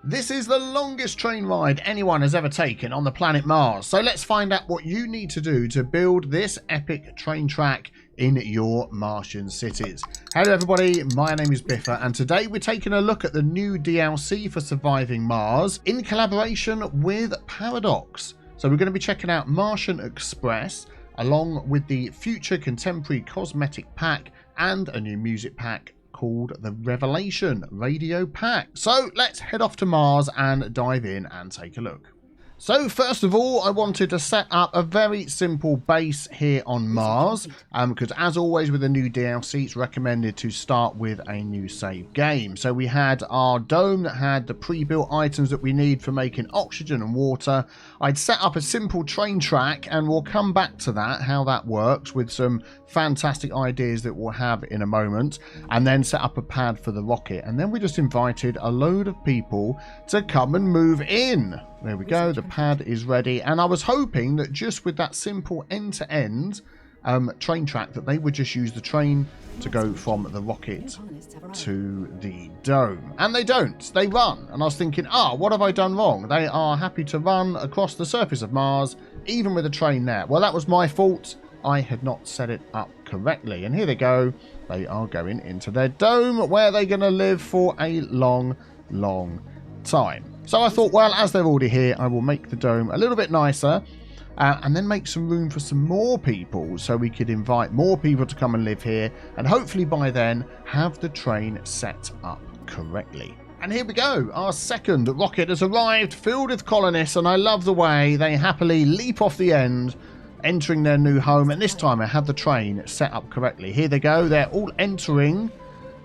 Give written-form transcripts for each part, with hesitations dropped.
This is the longest train ride anyone has ever taken on the planet Mars, so let's find out what you need to do to build this epic train track in your Martian cities. Hello everybody, my name is Biffa, and today we're taking a look at the new DLC for Surviving Mars in collaboration with Paradox. So we're going to be checking out Martian Express, along with the future contemporary cosmetic pack and a new music pack called the Revelation Radio Pack. So let's head off to Mars and dive in and take a look. So first of all, I wanted to set up a very simple base here on Mars, because as always with a new DLC, it's recommended to start with a new save game. So we had our dome that had the pre-built items that we need for making oxygen and water. I'd set up a simple train track, and we'll come back to that, how that works, with some fantastic ideas that we'll have in a moment, and then set up a pad for the rocket. And then we just invited a load of people to come and move in. There we go, the pad is ready, and I was hoping that just with that simple end-to-end train track that they would just use the train to go from the rocket to the dome. And they don't, they run. And I was thinking, what have I done wrong? They are happy to run across the surface of Mars, even with a train there. Well, that was my fault. I had not set it up correctly. And here they go. They are going into their dome, where they're going to live for a long, long time. So I thought, well, as they're already here, I will make the dome a little bit nicer, and then make some room for some more people, so we could invite more people to come and live here, and hopefully by then have the train set up correctly. And here we go, our second rocket has arrived, filled with colonists, and I love the way they happily leap off the end, entering their new home. And this time I have the train set up correctly. Here they go, they're all entering.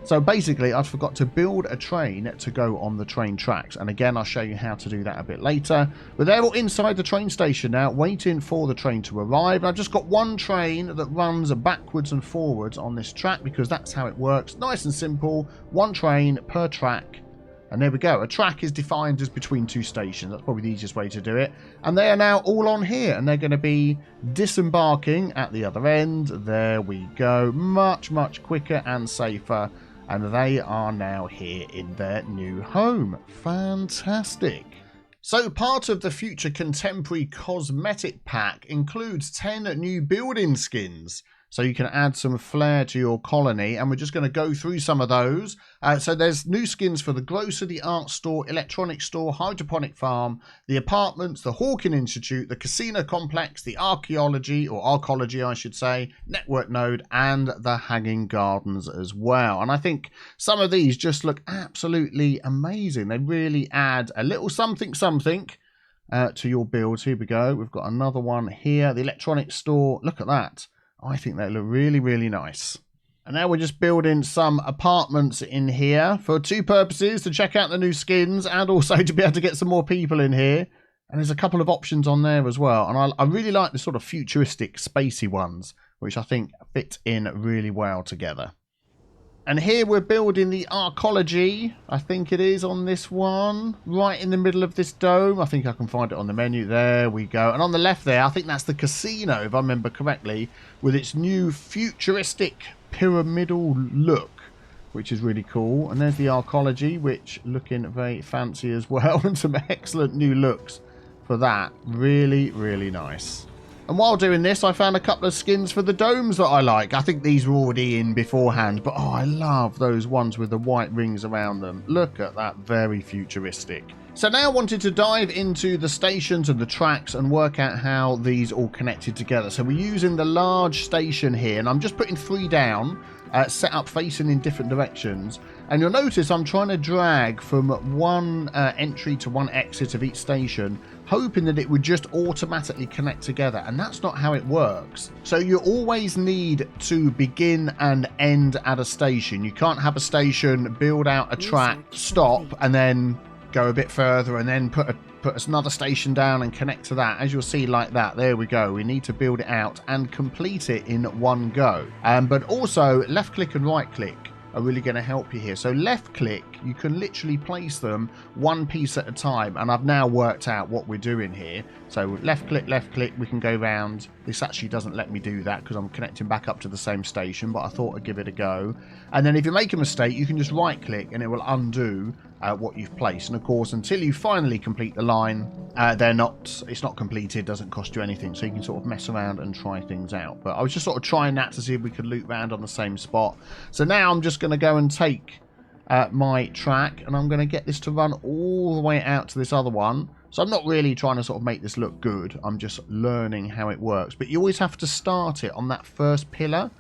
So basically, I forgot to build a train to go on the train tracks. And again, I'll show you how to do that a bit later. But they're all inside the train station now, waiting for the train to arrive. And I've just got one train that runs backwards and forwards on this track, because that's how it works. Nice and simple. One train per track. And there we go. A track is defined as between two stations. That's probably the easiest way to do it. And they are now all on here, and they're going to be disembarking at the other end. There we go. Much, much quicker and safer. And they are now here in their new home. Fantastic. So part of the future contemporary cosmetic pack includes 10 new building skins. So you can add some flair to your colony, and we're just going to go through some of those. So there's new skins for the grocer, the art store, electronics store, hydroponic farm, the apartments, the Hawking Institute, the casino complex, the archaeology, or arcology I should say, network node, and the hanging gardens as well. And I think some of these just look absolutely amazing. They really add a little something to your builds. Here we go. We've got another one here. The electronics store. Look at that. I think they look really, really nice. And now we're just building some apartments in here for two purposes: to check out the new skins and also to be able to get some more people in here. And there's a couple of options on there as well. And I really like the sort of futuristic, spacey ones, which I think fit in really well together. And here we're building the arcology, I think it is on this one, right in the middle of this dome. I think I can find it on the menu. There we go. And on the left there, I think that's the casino, if I remember correctly, with its new futuristic pyramidal look, which is really cool. And there's the arcology, which looking very fancy as well, and some excellent new looks for that. Really, really nice. And while doing this, I found a couple of skins for the domes that I like. I think these were already in beforehand, but I love those ones with the white rings around them. Look at that, very futuristic. So now I wanted to dive into the stations and the tracks and work out how these all connected together. So we're using the large station here, and I'm just putting 3 down, set up facing in different directions. And you'll notice I'm trying to drag from one entry to one exit of each station, hoping that it would just automatically connect together. And that's not how it works. So you always need to begin and end at a station. You can't have a station, build out a track, stop, and then go a bit further and then put another station down and connect to that. As you'll see, like that. There we go. We need to build it out and complete it in one go. But also left click and right click are really going to help you here. So left click, you can literally place them one piece at a time, and I've now worked out what we're doing here. So left click, we can go round. This actually doesn't let me do that because I'm connecting back up to the same station, but I thought I'd give it a go. And then if you make a mistake, you can just right click and it will undo what you've placed. And of course, until you finally complete the line, it's not completed, doesn't cost you anything. So you can sort of mess around and try things out. But I was just sort of trying that to see if we could loop around on the same spot. So now I'm just going to go and take my track, and I'm going to get this to run all the way out to this other one. So I'm not really trying to sort of make this look good. I'm just learning how it works. But you always have to start it on that first pillar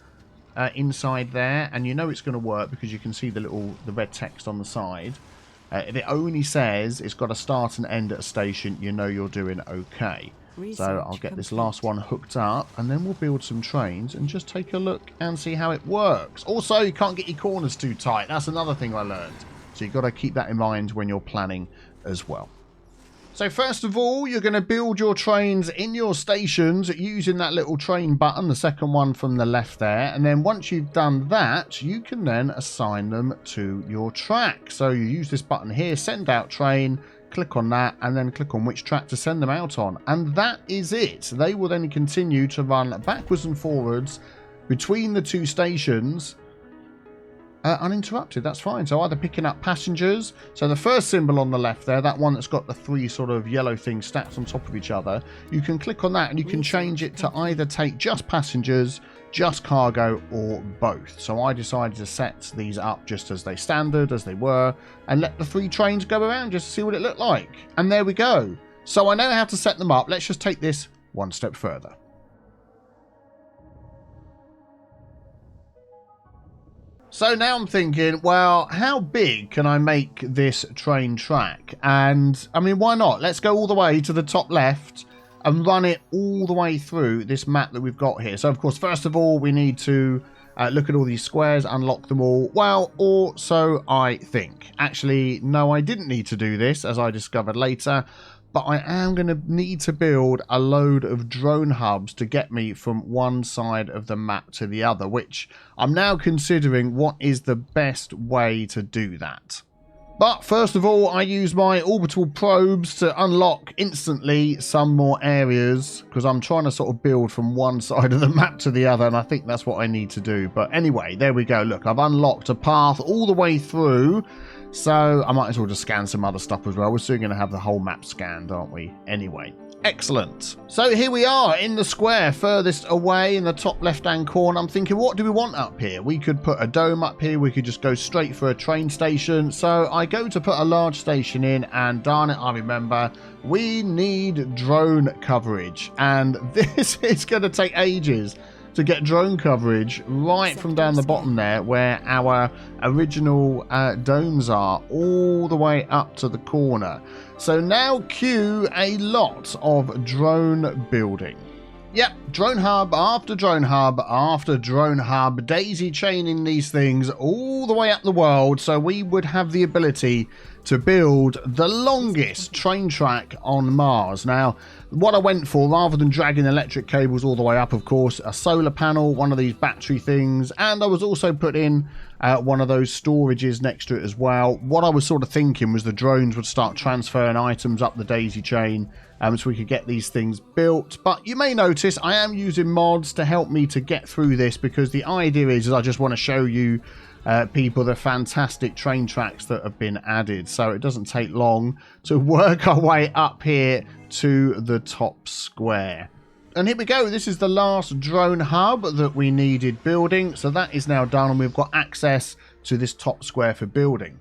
inside there, and you know it's going to work because you can see the red text on the side. If it only says it's got to start and end at a station, you know you're doing okay. So I'll get this last one hooked up, and then we'll build some trains and just take a look and see how it works. Also, you can't get your corners too tight. That's another thing I learned. So you've got to keep that in mind when you're planning as well. So first of all, you're going to build your trains in your stations using that little train button, the second one from the left there. And then once you've done that, you can then assign them to your track. So you use this button here, send out train, click on that, and then click on which track to send them out on. And that is it. They will then continue to run backwards and forwards between the two stations uninterrupted. That's fine. So either picking up passengers, so the first symbol on the left there, that one that's got the three sort of yellow things stacked on top of each other, you can click on that and you can change it to either take just passengers, just cargo, or both. So I decided to set these up just as they standard, as they were, and let the three trains go around just to see what it looked like. And there we go. So I know how to set them up. Let's just take this one step further. So now I'm thinking, well, how big can I make this train track? And, I mean, why not? Let's go all the way to the top left and run it all the way through this map that we've got here. So, of course, first of all, we need to look at all these squares, unlock them all. Well, or so I think. Actually, no, I didn't need to do this, as I discovered later. But I am going to need to build a load of drone hubs to get me from one side of the map to the other, which I'm now considering what is the best way to do that. But first of all, I use my orbital probes to unlock instantly some more areas, because I'm trying to sort of build from one side of the map to the other, and I think that's what I need to do. But anyway, there we go. Look, I've unlocked a path all the way through. So I might as well just scan some other stuff as well. We're soon going to have the whole map scanned, aren't we? Anyway, excellent. So here we are in the square furthest away in the top left-hand corner. I'm thinking, what do we want up here? We could put a dome up here. We could just go straight for a train station. So I go to put a large station in, and darn it, I remember, we need drone coverage. And this is going to take ages to get drone coverage right from down the bottom there where our original domes are, all the way up to the corner. So now cue a lot of drone building. Yep, drone hub after drone hub after drone hub, daisy chaining these things all the way up the world, so we would have the ability to build the longest train track on Mars. Now, what I went for, rather than dragging electric cables all the way up, of course, a solar panel, one of these battery things, and I was also put in one of those storages next to it as well. What I was sort of thinking was the drones would start transferring items up the daisy chain, so we could get these things built. But you may notice I am using mods to help me to get through this, because the idea is I just want to show you people the fantastic train tracks that have been added, so it doesn't take long to work our way up here to the top square. And here we go. This is the last drone hub that we needed building, so that is now done, and we've got access to this top square for building.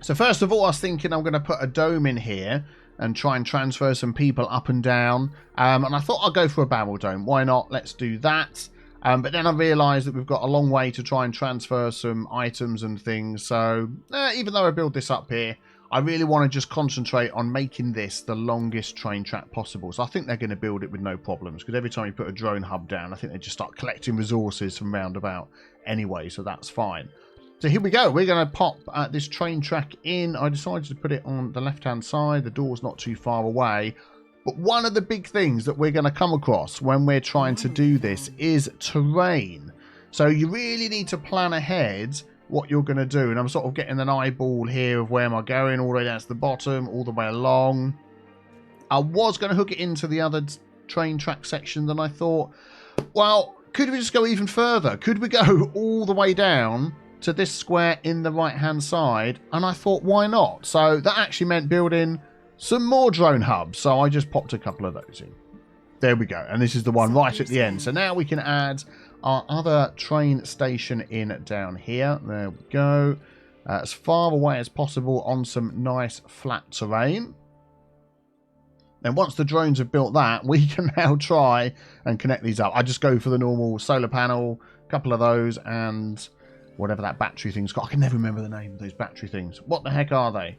So first of all, I was thinking I'm going to put a dome in here and try and transfer some people up and down, and I thought I'll go for a barrel dome. Why not? Let's do that. But then I realised that we've got a long way to try and transfer some items and things. So even though I build this up here, I really want to just concentrate on making this the longest train track possible. So I think they're going to build it with no problems, because every time you put a drone hub down, I think they just start collecting resources from roundabout anyway. So that's fine. So here we go. We're going to pop this train track in. I decided to put it on the left-hand side. The door's not too far away. But one of the big things that we're going to come across when we're trying to do this is terrain. So you really need to plan ahead what you're going to do. And I'm sort of getting an eyeball here of where am I going, all the way down to the bottom, all the way along. I was going to hook it into the other train track section, then I thought, well, could we just go even further? Could we go all the way down to this square in the right-hand side, and I thought, why not? So that actually meant building some more drone hubs. So I just popped a couple of those in. There we go. And this is the one right at the end. So now we can add our other train station in down here. There we go. As far away as possible on some nice flat terrain. Then once the drones have built that, we can now try and connect these up. I just go for the normal solar panel, a couple of those, and whatever that battery thing's got. I can never remember the name of those battery things. What the heck are they?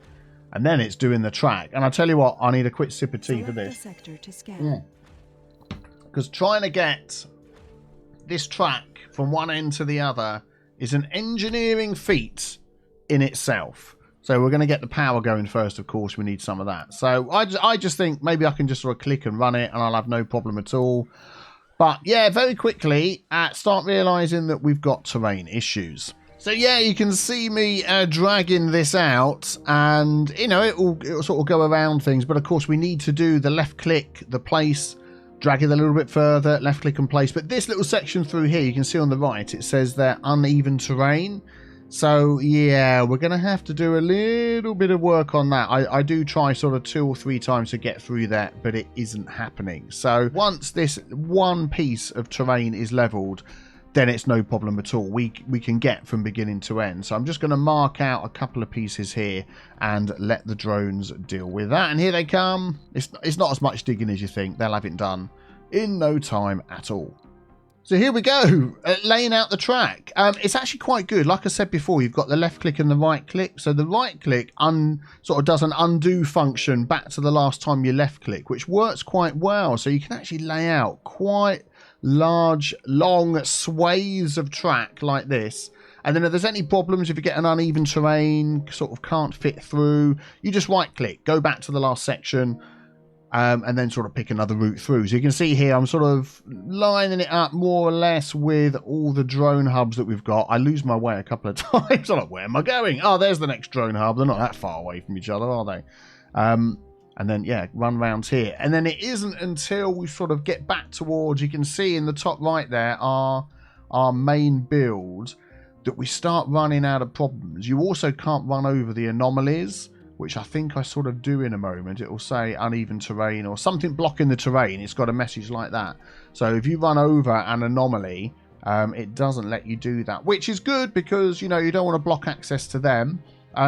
And then it's doing the track. And I tell you what, I need a quick sip of tea for this. Because trying to get this track from one end to the other is an engineering feat in itself. So we're going to get the power going first, of course. We need some of that. So I just think maybe I can just sort of click and run it and I'll have no problem at all. But yeah, very quickly, start realizing that we've got terrain issues. So yeah, you can see me dragging this out and, you know, it'll sort of go around things. But of course, we need to do the left click, the place, drag it a little bit further, left click and place. But this little section through here, you can see on the right, it says there uneven terrain. So yeah, we're going to have to do a little bit of work on that. I do try sort of 2 or 3 times to get through that, but it isn't happening. So once this one piece of terrain is leveled, then it's no problem at all. We can get from beginning to end. So I'm just going to mark out a couple of pieces here and let the drones deal with that. And here they come. It's not as much digging as you think. They'll have it done in no time at all. So here we go, laying out the track. It's actually quite good. Like I said before, you've got the left click and the right click. So the right click sort of does an undo function back to the last time you left click, which works quite well. So you can actually lay out quite large, long swathes of track like this. And then if there's any problems, if you get an uneven terrain, sort of can't fit through, you just right click, go back to the last section, and then sort of pick another route through. So you can see here, I'm sort of lining it up more or less with all the drone hubs that we've got. I lose my way a couple of times. I'm like, where am I going? Oh, there's the next drone hub. They're not that far away from each other, are they? And then, yeah, run round here. And then it isn't until we sort of get back towards, you can see in the top right there, our main build, that we start running out of problems. You also can't run over the anomalies, which I think I sort of do in a moment. It will say uneven terrain or something blocking the terrain. It's got a message like that. So if you run over an anomaly, it doesn't let you do that, which is good because, you know, you don't want to block access to them.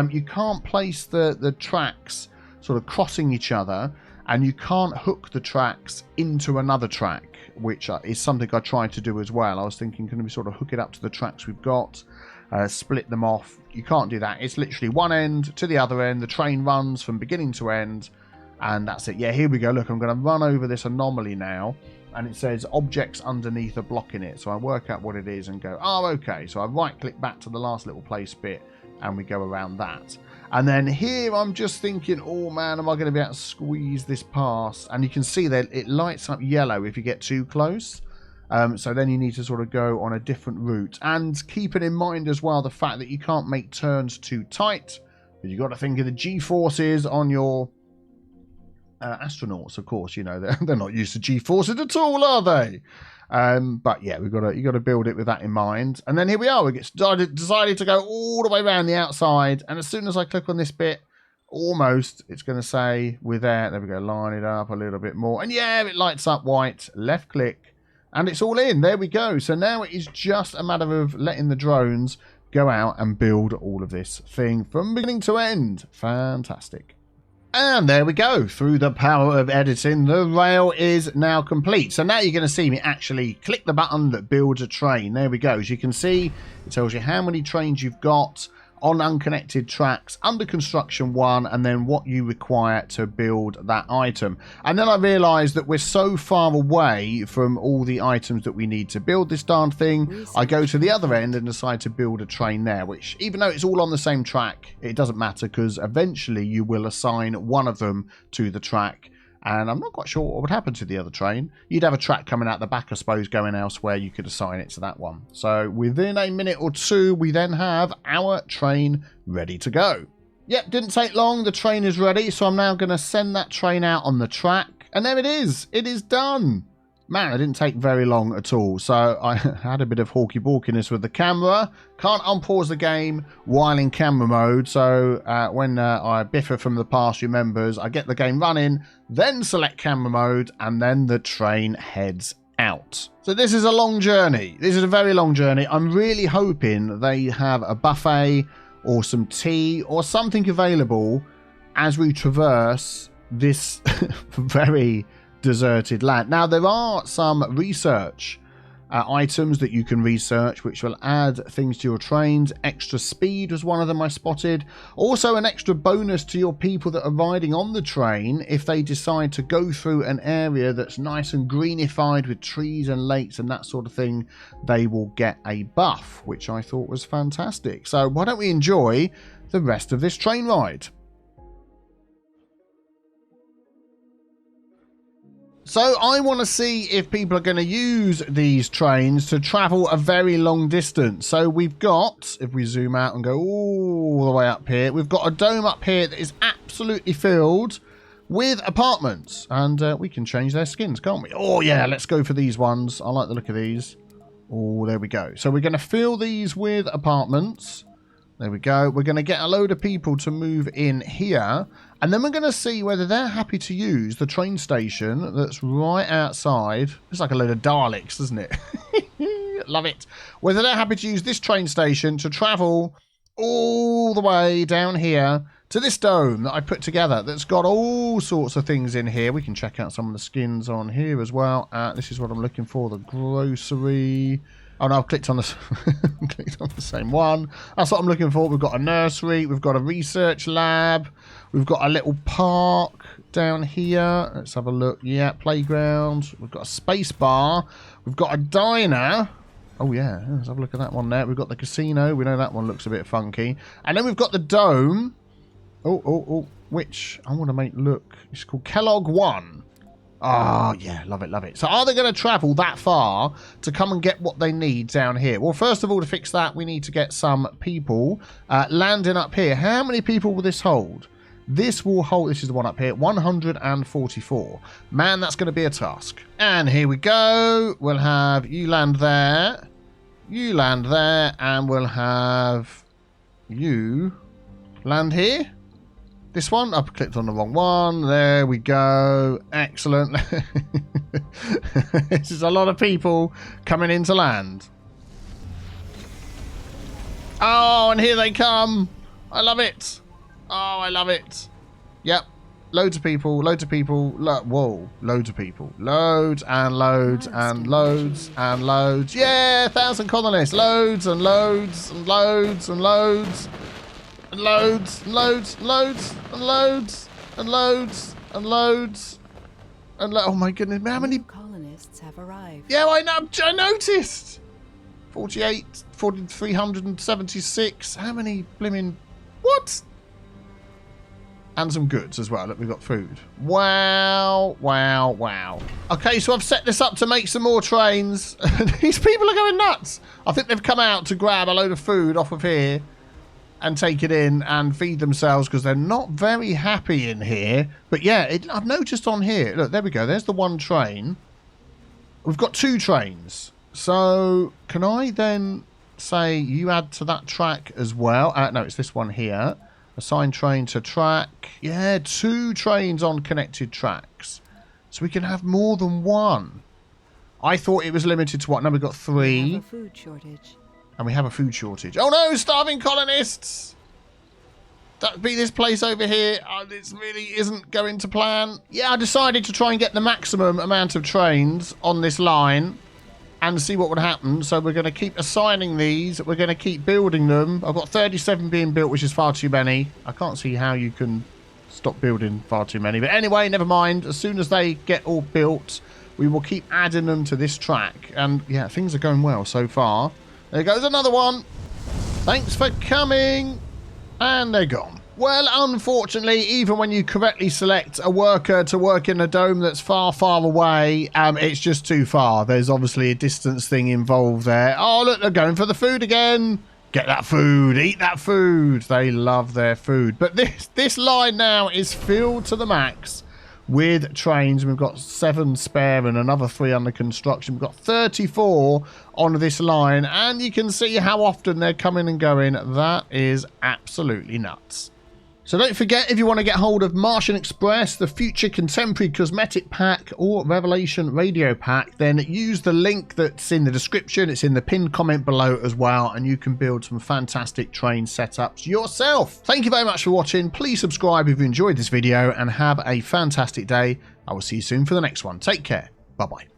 You can't place the tracks sort of crossing each other, and you can't hook the tracks into another track, which is something I tried to do as well. I was thinking, can we sort of hook it up to the tracks we've got? Split them off. You can't do that. It's literally one end to the other end. The train runs from beginning to end, and that's it. Yeah, here we go. Look, I'm going to run over this anomaly now, and it says objects underneath are blocking it. So I work out what it is and go, oh, okay. So I right click back to the last little place bit, and we go around that. And then here I'm just thinking, oh man, am I going to be able to squeeze this past? And you can see that it lights up yellow if you get too close. So then you need to sort of go on a different route, and keeping in mind as well the fact that you can't make turns too tight. But you've got to think of the G-forces on your astronauts, of course. You know, they're not used to G-forces at all, are they? But yeah, you got to build it with that in mind. And then here we are. We decided to go all the way around the outside, and as soon as I click on this bit, almost it's going to say we're there. There we go. Line it up a little bit more, and yeah, it lights up white. Left click. And it's all in. There we go. So now it is just a matter of letting the drones go out and build all of this thing from beginning to end. Fantastic. And there we go. Through the power of editing, the rail is now complete. So now you're going to see me actually click the button that builds a train. There we go. As you can see, it tells you how many trains you've got on unconnected tracks, under construction 1, and then what you require to build that item. And then I realized that we're so far away from all the items that we need to build this darn thing. I go to the other end and decide to build a train there, which, even though it's all on the same track, it doesn't matter, because eventually you will assign one of them to the track. And I'm not quite sure what would happen to the other train. You'd have a track coming out the back, I suppose, going elsewhere. You could assign it to that one. So within a minute or two, we then have our train ready to go. Yep, didn't take long. The train is ready. So I'm now going to send that train out on the track. And there it is. It is done. Man, it didn't take very long at all. So I had a bit of hawky-balkiness with the camera. Can't unpause the game while in camera mode. So when I Biffa from the past remembers, I get the game running, then select camera mode, and then the train heads out. So this is a long journey. This is a very long journey. I'm really hoping they have a buffet or some tea or something available as we traverse this very deserted land. Now, there are some research items that you can research which will add things to your trains. Extra speed was one of them I spotted. Also an extra bonus to your people that are riding on the train if they decide to go through an area that's nice and greenified with trees and lakes and that sort of thing. They will get a buff, which I thought was fantastic. So why don't we enjoy the rest of this train ride? So I want to see if people are going to use these trains to travel a very long distance. So we've got, if we zoom out and go all the way up here, we've got a dome up here that is absolutely filled with apartments. And we can change their skins, can't we? Oh yeah, let's go for these ones. I like the look of these. Oh, there we go. So we're going to fill these with apartments. There we go. We're going to get a load of people to move in here. And then we're going to see whether they're happy to use the train station that's right outside. It's like a load of Daleks, doesn't it? Love it. Whether they're happy to use this train station to travel all the way down here to this dome that I put together that's got all sorts of things in here. We can check out some of the skins on here as well. This is what I'm looking for, the grocery. Oh no, I've clicked on the clicked on the same one. That's what I'm looking for. We've got a nursery, we've got a research lab, we've got a little park down here. Let's have a look. Yeah, playground. We've got a space bar. We've got a diner. Oh yeah, let's have a look at that one there. We've got the casino. We know that one looks a bit funky. And then we've got the dome. Oh, which I want to make look. It's called Kellogg 1. Oh, yeah, love it, love it. So are they going to travel that far to come and get what they need down here? Well, first of all, to fix that, we need to get some people landing up here. How many people will this hold? This will hold, this is the one up here, 144. Man, that's going to be a task. And here we go. We'll have you land there, and we'll have you land here. This one, I've clicked on the wrong one. There we go. Excellent. This is a lot of people coming into land. Oh, and here they come. I love it. Oh, I love it. Yep. Loads of people. Loads of people. Whoa. Loads of people. Loads and loads and loads and loads. Yeah, 1,000 colonists. Loads and loads and loads and loads. And loads, and loads, and loads, and loads, and loads, and loads, and oh my goodness, how many colonists have arrived? Yeah, I noticed. 48, 376. How many blimmin'? What? And some goods as well. Look, we've got food. Wow, wow, wow. Okay, so I've set this up to make some more trains. These people are going nuts. I think they've come out to grab a load of food off of here and take it in and feed themselves because they're not very happy in here. But yeah, I've noticed on here, look, there we go. There's the one train. We've got 2 trains. So can I then say you add to that track as well? No, it's this one here. Assign train to track. Yeah, 2 trains on connected tracks. So we can have more than one. I thought it was limited to what? No, we've got 3. We have a food shortage. And we have a food shortage. Oh no, starving colonists! That'd be this place over here. Oh, this really isn't going to plan. Yeah, I decided to try and get the maximum amount of trains on this line and see what would happen. So we're going to keep assigning these. We're going to keep building them. I've got 37 being built, which is far too many. I can't see how you can stop building far too many. But anyway, never mind. As soon as they get all built, we will keep adding them to this track. And yeah, things are going well so far. There goes another one. Thanks for coming. And they're gone. Well, unfortunately, even when you correctly select a worker to work in a dome that's far, far away, it's just too far. There's obviously a distance thing involved there. Oh, look, they're going for the food again. Get that food. Eat that food. They love their food. But this line now is filled to the max with trains. We've got 7 spare and another 3 under construction. We've got 34 on this line, and you can see how often they're coming and going. That is absolutely nuts. So don't forget, if you want to get hold of Martian Express, the Future Contemporary Cosmetic Pack, or Revelation Radio Pack, then use the link that's in the description. It's in the pinned comment below as well, and you can build some fantastic train setups yourself. Thank you very much for watching. Please subscribe if you enjoyed this video, and have a fantastic day. I will see you soon for the next one. Take care. Bye-bye.